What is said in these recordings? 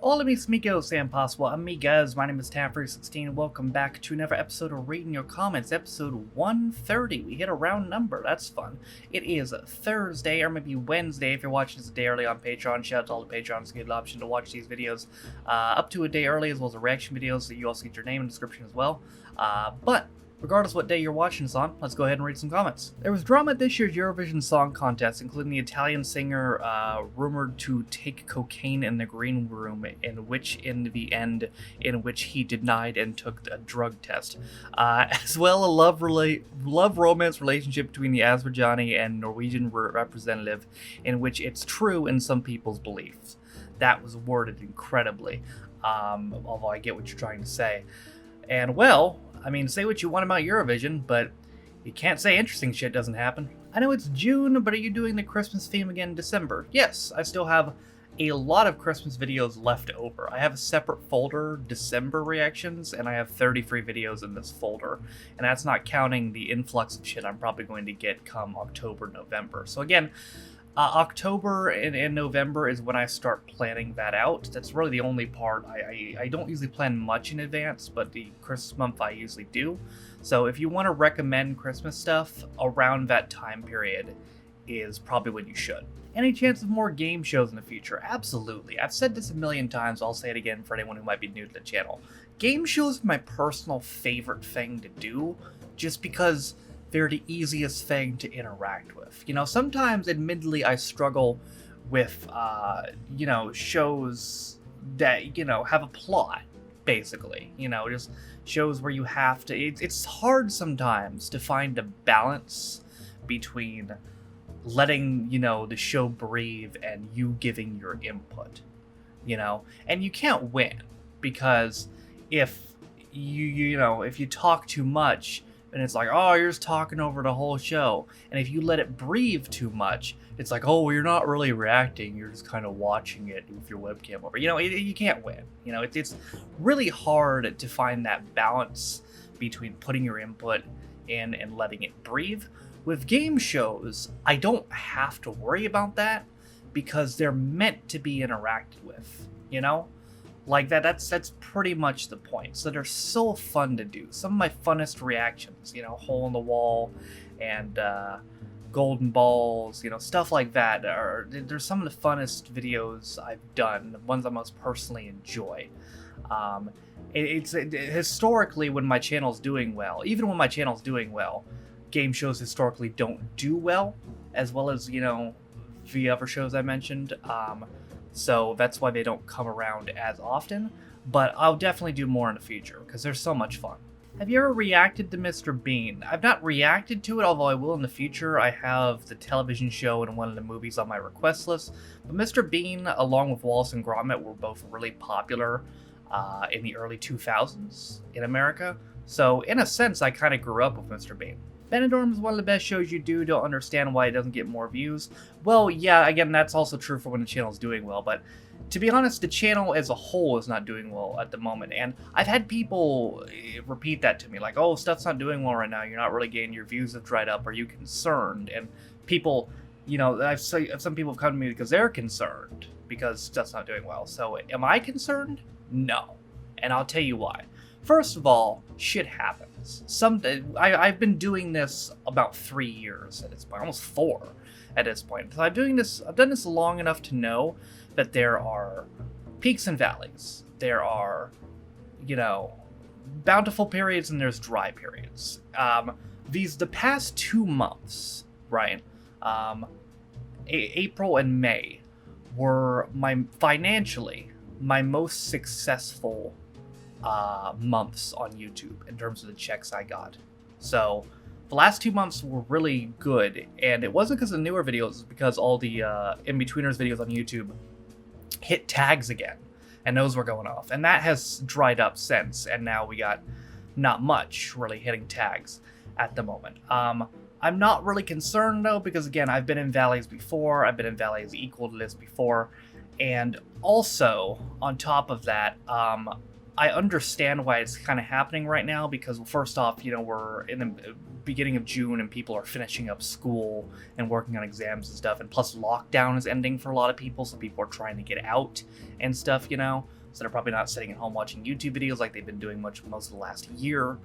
Hola mis amigos and possible amigas, my name is Tam316. Welcome back to another episode of Reading Your Comments, episode 130. We hit a round number, that's fun. It is Thursday, or maybe Wednesday if you're watching this a day early on Patreon. Shout out to all the Patrons who get the option to watch these videos up to a day early, as well as the reaction videos that you also get your name and description as well. But regardless what day you're watching this on, let's go ahead and read some comments. There was drama at this year's Eurovision Song Contest, including the Italian singer rumored to take cocaine in the green room, in which he denied and took a drug test. As well, a love-romance relationship between the Azerbaijani and Norwegian representative, in which it's true in some people's beliefs. That was worded incredibly, although I get what you're trying to say. And well, I mean, say what you want about Eurovision, but you can't say interesting shit doesn't happen. I know it's June, but are you doing the Christmas theme again in December? Yes, I still have a lot of Christmas videos left over. I have a separate folder, December reactions, and I have 33 videos in this folder. And that's not counting the influx of shit I'm probably going to get come October, November. So again, October and November is when I start planning that out. That's really the only part. I don't usually plan much in advance, but the Christmas month I usually do. So if you want to recommend Christmas stuff around that time period is probably when you should. Any chance of more game shows in the future? Absolutely. I've said this a million times, I'll say it again for anyone who might be new to the channel. Game shows are my personal favorite thing to do, just because they're the easiest thing to interact with. You know, sometimes, admittedly, I struggle with, shows that, have a plot, basically. Just shows where you have to... It's hard sometimes to find a balance between letting, the show breathe and you giving your input, And you can't win, because if if you talk too much, and it's like, oh, you're just talking over the whole show. And if you let it breathe too much, it's like, oh, well, you're not really reacting. You're just kind of watching it with your webcam over. You can't win. It's really hard to find that balance between putting your input in and letting it breathe. With game shows, I don't have to worry about that because they're meant to be interacted with, Like that's pretty much the point. So they're so fun to do. Some of my funnest reactions, Hole in the Wall and Golden Balls, stuff like that. They're some of the funnest videos I've done, the ones I most personally enjoy. Historically, when my channel's doing well, even when my channel's doing well, game shows historically don't do well, as well as, the other shows I mentioned. So that's why they don't come around as often, but I'll definitely do more in the future because they're so much fun. Have you ever reacted to Mr. Bean? I've not reacted to it, although I will in the future. I have the television show and one of the movies on my request list, but Mr. Bean, along with Wallace and Gromit, were both really popular in the early 2000s in America. So in a sense, I kind of grew up with Mr. Bean. Benidorm is one of the best shows you do. Don't understand why it doesn't get more views. Well, yeah, again, that's also true for when the channel's doing well, but to be honest, the channel as a whole is not doing well at the moment, and I've had people repeat that to me, like, oh, stuff's not doing well right now, you're not really getting, your views have dried up, are you concerned? And people, some people have come to me because they're concerned because stuff's not doing well. So am I concerned? No. And I'll tell you why. First of all, shit happens. I've been doing this about 3 years at this point, almost 4 at this point. So I've done this long enough to know that there are peaks and valleys. There are, bountiful periods and there's dry periods. The past 2 months, right? April and May were financially my most successful months on YouTube in terms of the checks I got. So the last 2 months were really good, and it wasn't because of newer videos, it's because all the in-betweeners videos on YouTube hit tags again, and those were going off, and that has dried up since, and now we got not much really hitting tags at the moment. I'm not really concerned though, because again, I've been in valleys before, I've been in valleys equal to this before, and also on top of that, I understand why it's kind of happening right now because, first off, we're in the beginning of June and people are finishing up school and working on exams and stuff. And plus, lockdown is ending for a lot of people, so people are trying to get out and stuff, So they're probably not sitting at home watching YouTube videos like they've been doing most of the last year.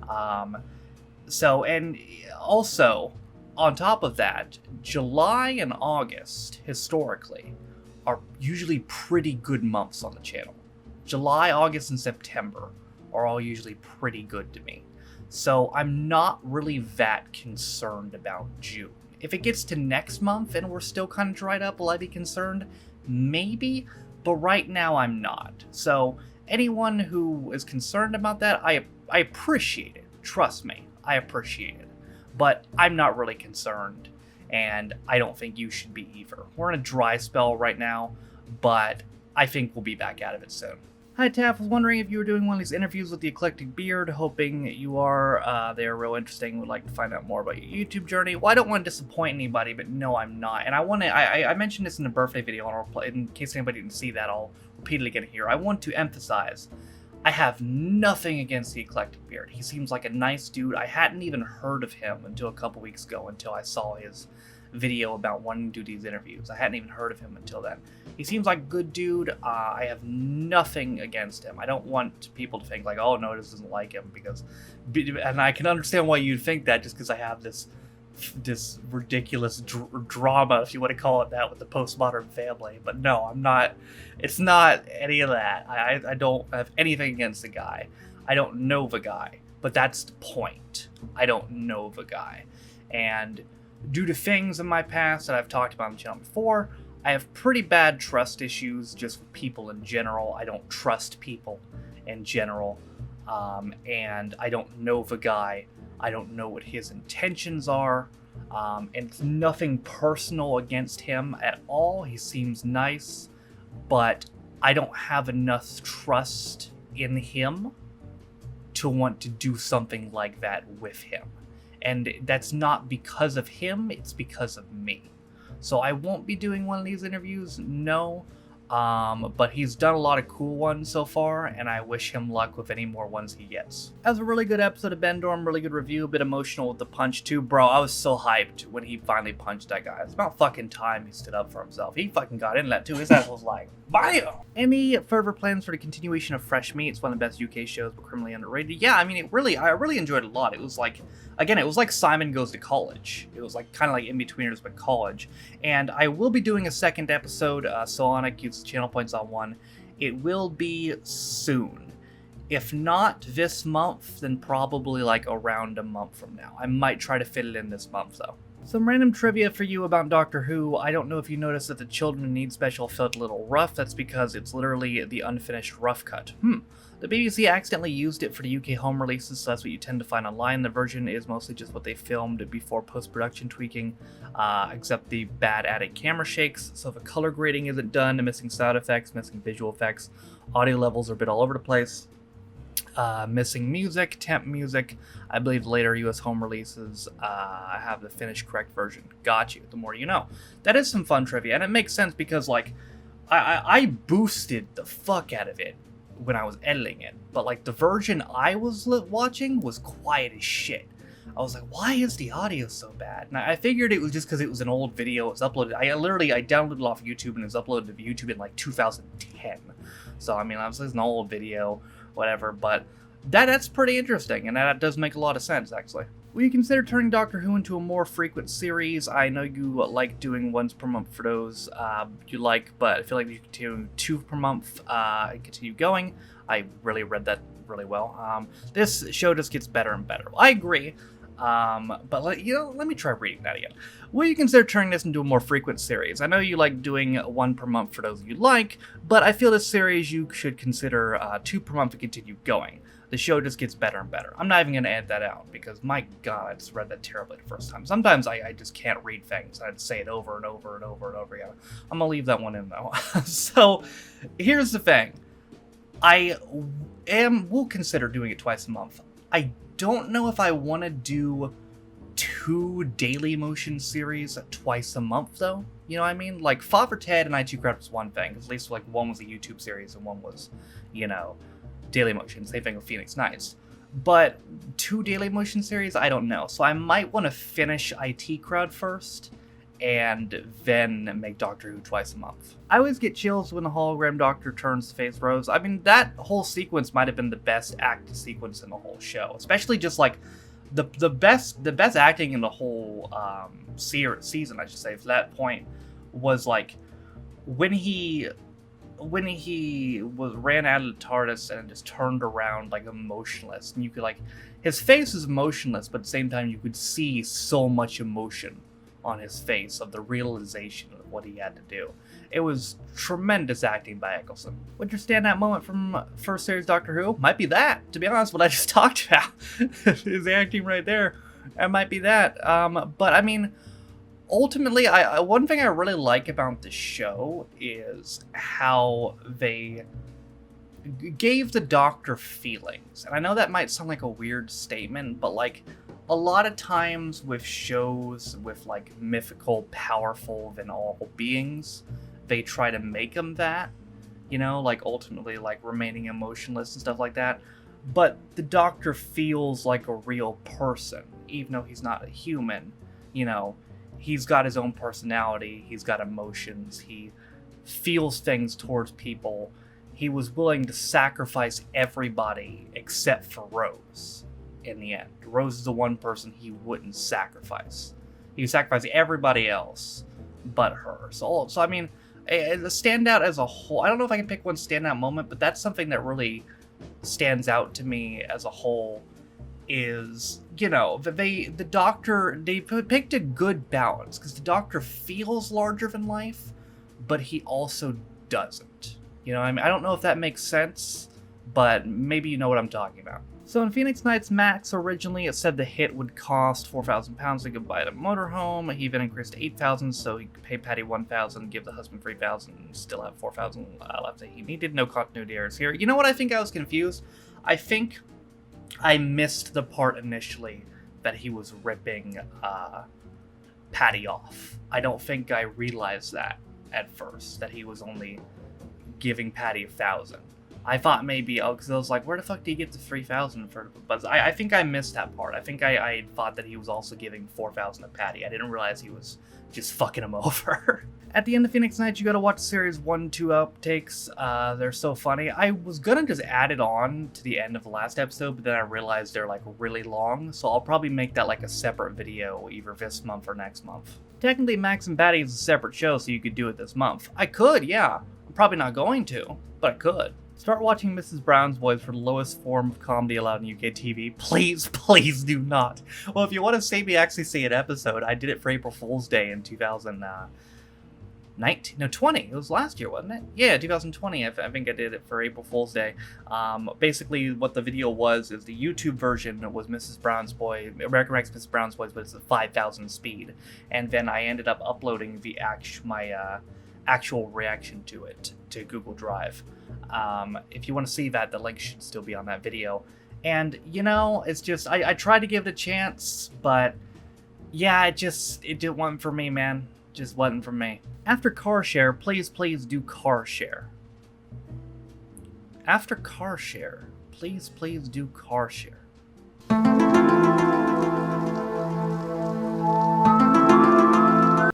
And also, on top of that, July and August, historically, are usually pretty good months on the channel. July, August, and September are all usually pretty good to me. So I'm not really that concerned about June. If it gets to next month and we're still kind of dried up, will I be concerned? Maybe, but right now I'm not. So anyone who is concerned about that, I appreciate it. Trust me, I appreciate it. But I'm not really concerned, and I don't think you should be either. We're in a dry spell right now, but I think we'll be back out of it soon. Hi, Taff. Was wondering if you were doing one of these interviews with the Eclectic Beard. Hoping you are. They're real interesting. Would like to find out more about your YouTube journey. Well, I don't want to disappoint anybody, but no, I'm not. And I mentioned this in the birthday video, and in case anybody didn't see that, I'll repeat it again here. I want to emphasize, I have nothing against the Eclectic Beard. He seems like a nice dude. I hadn't even heard of him until a couple weeks ago, until I saw his video about wanting to do these interviews. I hadn't even heard of him until then. He seems like a good dude. I have nothing against him. I don't want people to think like, oh no, this doesn't like him, and I can understand why you'd think that just because I have this ridiculous drama, if you want to call it that, with the postmodern family. But no, I'm not. It's not any of that. I don't have anything against the guy. I don't know the guy, but that's the point. I don't know the guy, and due to things in my past that I've talked about on the channel before, I have pretty bad trust issues just with people in general. I don't trust people in general, and I don't know the guy. I don't know what his intentions are, and it's nothing personal against him at all. He seems nice, but I don't have enough trust in him to want to do something like that with him. And that's not because of him, it's because of me. So I won't be doing one of these interviews, no. But he's done a lot of cool ones so far, and I wish him luck with any more ones he gets. That was a really good episode of Bendorm, really good review, a bit emotional with the punch too. Bro, I was so hyped when he finally punched that guy. It's about fucking time he stood up for himself. He fucking got in that too. His ass was like, bam! Any further plans for the continuation of Fresh Meat? It's one of the best UK shows, but criminally underrated. Yeah, I mean, I really enjoyed it a lot. It was like, again, it was like Simon Goes to College. It was like kind of like In-Betweeners, but college. And I will be doing a second episode, Solonic uses channel points on one. It will be soon. If not this month, then probably like around a month from now. I might try to fit it in this month, though. Some random trivia for you about Doctor Who. I don't know if you noticed that the Children Need Special felt a little rough. That's because it's literally the unfinished rough cut. The BBC accidentally used it for the UK home releases, so that's what you tend to find online. The version is mostly just what they filmed before post-production tweaking, except the bad added camera shakes, so the color grading isn't done, the missing sound effects, missing visual effects, audio levels are a bit all over the place, missing music, temp music. I believe later US home releases have the finished correct version. Got you, the more you know. That is some fun trivia, and it makes sense because, like, I boosted the fuck out of it when I was editing it, but like the version I was watching was quiet as shit. I was like, why is the audio so bad? And I figured it was just because it was an old video. It was uploaded. I downloaded it off YouTube and it was uploaded to YouTube in like 2010. So I mean, obviously it's an old video, whatever. But that's pretty interesting, and that does make a lot of sense actually. Will you consider turning Doctor Who into a more frequent series? I know you like doing once per month for those you like, but I feel like you could do 2 per month and continue going. I really read that really well. This show just gets better and better. I agree, but let me try reading that again. Will you consider turning this into a more frequent series? I know you like doing 1 per month for those you like, but I feel this series you should consider 2 per month to continue going. The show just gets better and better. I'm not even going to edit that out because, my God, I just read that terribly the first time. Sometimes I just can't read things. I'd say it over and over and over and over again. I'm going to leave that one in, though. So, here's the thing. Will consider doing it twice a month. I don't know if I want to do 2 daily motion series twice a month, though. You know what I mean? Like, Father Ted and I2 Crowd was one thing. At least, like, one was a YouTube series and one was, Daily Motion. Same thing with Phoenix Nights. But 2 Daily Motion series, I don't know. So I might want to finish IT Crowd first, and then make Doctor Who twice a month. I always get chills when the hologram doctor turns to face Rose. I mean, that whole sequence might have been the best acted sequence in the whole show, especially just like the best acting in the whole season, I should say. For that point, was like when he ran out of the TARDIS and just turned around like emotionless, and you could like his face was motionless, but at the same time you could see so much emotion on his face of the realization of what he had to do. It was tremendous acting by Eccleston. What's your standout moment from first series Doctor Who? Might be that, to be honest, what I just talked about. His acting right there. It might be that. But I mean, ultimately, one thing I really like about the show is how they gave the Doctor feelings. And I know that might sound like a weird statement, but like a lot of times with shows with like mythical, powerful than all beings, they try to make them that, you know, like ultimately like remaining emotionless and stuff like that. But the Doctor feels like a real person, even though he's not a human. You know, he's got his own personality, he's got emotions, he feels things towards people. He was willing to sacrifice everybody except for Rose in the end. Rose is the one person he wouldn't sacrifice. He would sacrifice everybody else but her. So I mean, the standout as a whole, I don't know if I can pick one standout moment, but that's something that really stands out to me as a whole is, you know, the Doctor, they picked a good balance, because the Doctor feels larger than life, but he also doesn't. You know, I mean, I don't know if that makes sense, but maybe you know what I'm talking about. So in Phoenix Nights, Max originally said the hit would cost £4,000 to go buy the motorhome. He then increased to £8,000, so he could pay Patty £1,000, give the husband £3,000, and still have £4,000 left that he needed. No continuity errors here. You know what? I think I was confused. I think I missed the part initially that he was ripping Patty off. I don't think I realized that at first, that he was only giving Patty £1,000. I thought maybe, because I was like, where the fuck did he get the $3,000 for? But I think I missed that part. I think I thought that he was also giving $4,000 to Patty. I didn't realize he was just fucking him over. At the end of Phoenix Nights, you gotta watch series 1, 2 outtakes. They're so funny. I was gonna just add it on to the end of the last episode, but then I realized they're like really long, so I'll probably make that like a separate video either this month or next month. Technically, Max and Patty is a separate show, so you could do it this month. I could, yeah. I'm probably not going to, but I could. Start watching Mrs. Brown's Boys for the lowest form of comedy allowed in UK TV. Please, please do not. Well, if you want to see me actually see an episode, I did it for April Fool's Day in 2020. It was last year, wasn't it? Yeah, 2020. I think I did it for April Fool's Day. Basically, what the video was is the YouTube version was Mrs. Brown's Boy, American Rex Mrs. Brown's Boys, but it's at 5,000 speed. And then I ended up uploading the actual reaction to it to Google Drive. If you want to see that, the link should still be on that video. And, you know, it's just, I tried to give it a chance, but yeah, it didn't wasn't for me, man. Just wasn't for me. After car share, please do car share. After car share, please do car share.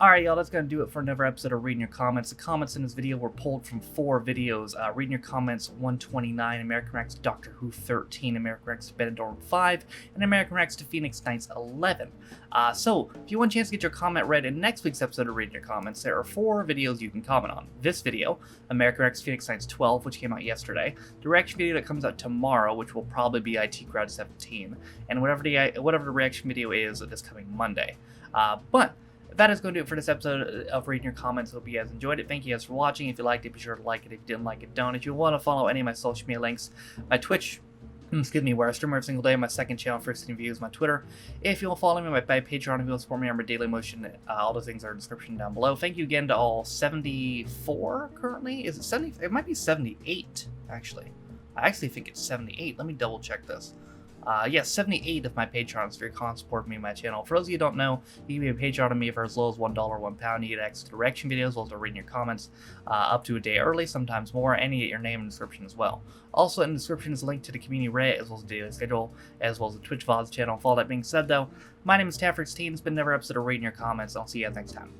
Alright, y'all, that's going to do it for another episode of Reading Your Comments. The comments in this video were pulled from 4 videos. Reading Your Comments 129, American Rex Doctor Who 13, American Rex to Benidorm 5, and American Rex to Phoenix Nights 11. So, if you want a chance to get your comment read in next week's episode of Reading Your Comments, there are 4 videos you can comment on. This video, American Rex Phoenix Nights 12, which came out yesterday, the reaction video that comes out tomorrow, which will probably be IT Crowd 17, and whatever the reaction video is this coming Monday. But that is going to do it for this episode of Reading Your Comments. Hope you guys enjoyed it. Thank you guys for watching. If you liked it, be sure to like it. If you didn't like it, don't. If you want to follow any of my social media links, my Twitch, where I stream every single day, my second channel for 16 views, my Twitter. If you will follow me, my Patreon, if you will support me on my Daily Motion, all those things are in the description down below. Thank you again to all 74 currently. Is it 70? It might be 78, actually. I actually think it's 78. Let me double check this. Yes, 78 of my patrons for your constant support me and my channel. For those of you who don't know, you can be a patron to me for as low as $1, £1. You get access to reaction videos, as well as reading your comments up to a day early, sometimes more, and you get your name and description as well. Also, in the description is a link to the community Reddit, as well as the daily schedule, as well as the Twitch VODs channel. For all that being said, though, my name is Tafford16. It's been another episode of reading your comments, and I'll see you guys next time.